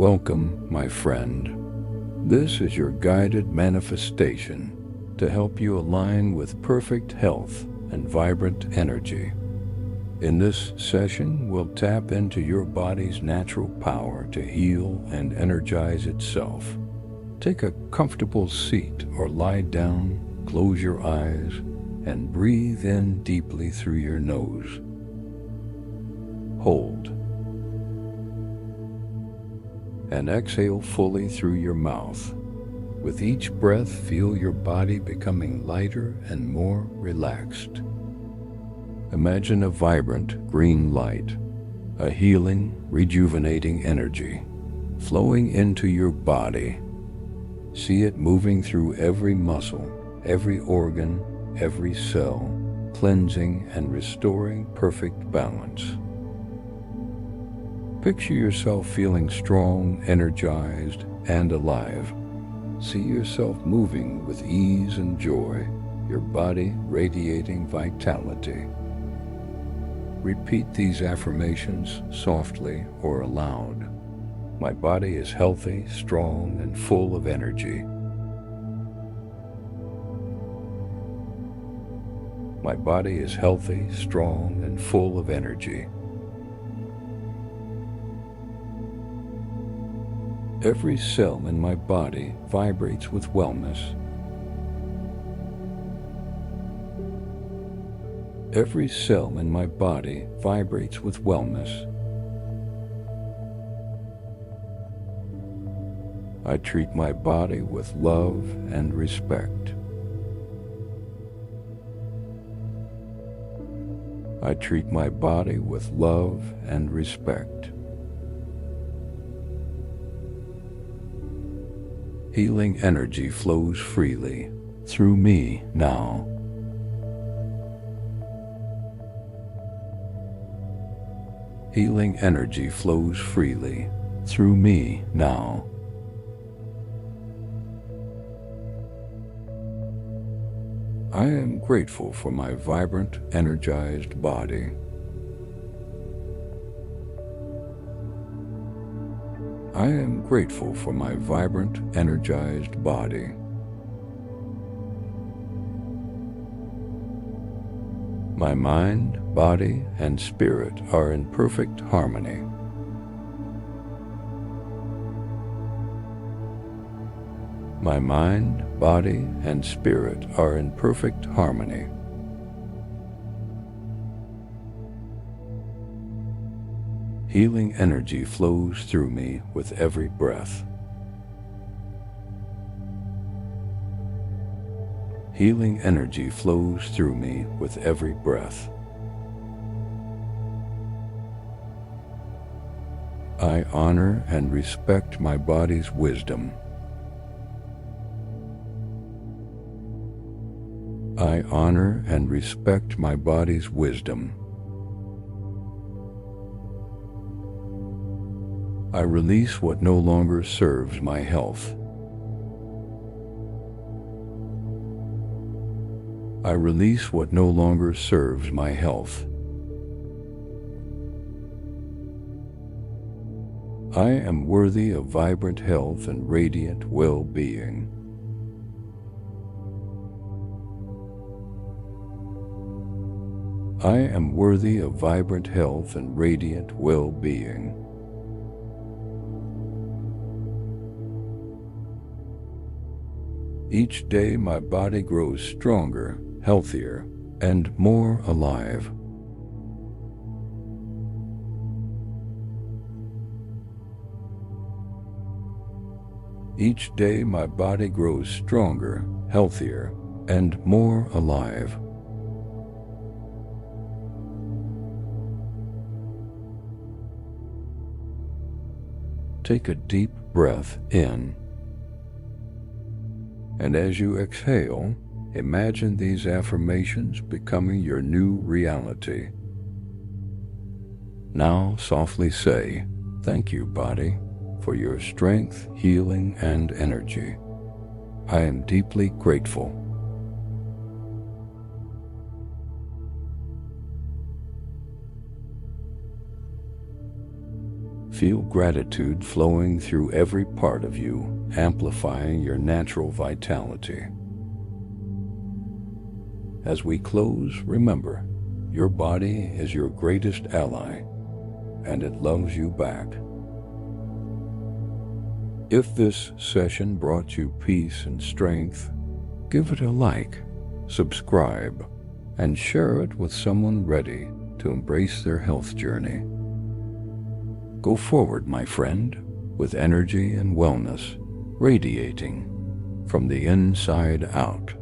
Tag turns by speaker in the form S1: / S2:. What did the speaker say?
S1: Welcome, my friend. This is your guided manifestation to help you align with perfect health and vibrant energy. In this session, we'll tap into your body's natural power to heal and energize itself. Take a comfortable seat or lie down, close your eyes, and breathe in deeply through your nose. Hold. And exhale fully through your mouth. With each breath, feel your body becoming lighter and more relaxed. Imagine a vibrant green light, a healing, rejuvenating energy flowing into your body. See it moving through every muscle, every organ, every cell, cleansing and restoring perfect balance. Picture yourself feeling strong, energized, and alive. See yourself moving with ease and joy, your body radiating vitality. Repeat these affirmations softly or aloud. My body is healthy, strong, and full of energy. My body is healthy, strong, and full of energy. Every cell in my body vibrates with wellness. Every cell in my body vibrates with wellness. I treat my body with love and respect. I treat my body with love and respect. Healing energy flows freely through me now. Healing energy flows freely through me now. I am grateful for my vibrant, energized body. I am grateful for my vibrant, energized body. My mind, body, and spirit are in perfect harmony. My mind, body, and spirit are in perfect harmony. Healing energy flows through me with every breath. Healing energy flows through me with every breath. I honor and respect my body's wisdom. I honor and respect my body's wisdom. I release what no longer serves my health. I release what no longer serves my health. I am worthy of vibrant health and radiant well-being. I am worthy of vibrant health and radiant well-being. Each day my body grows stronger, healthier, and more alive. Each day my body grows stronger, healthier, and more alive. Take a deep breath in. And as you exhale, imagine these affirmations becoming your new reality. Now softly say, "Thank you, body, for your strength, healing, and energy. I am deeply grateful." Feel gratitude flowing through every part of you, amplifying your natural vitality. As we close, remember, your body is your greatest ally, and it loves you back. If this session brought you peace and strength, give it a like, subscribe, and share it with someone ready to embrace their health journey. Go forward, my friend, with energy and wellness radiating from the inside out.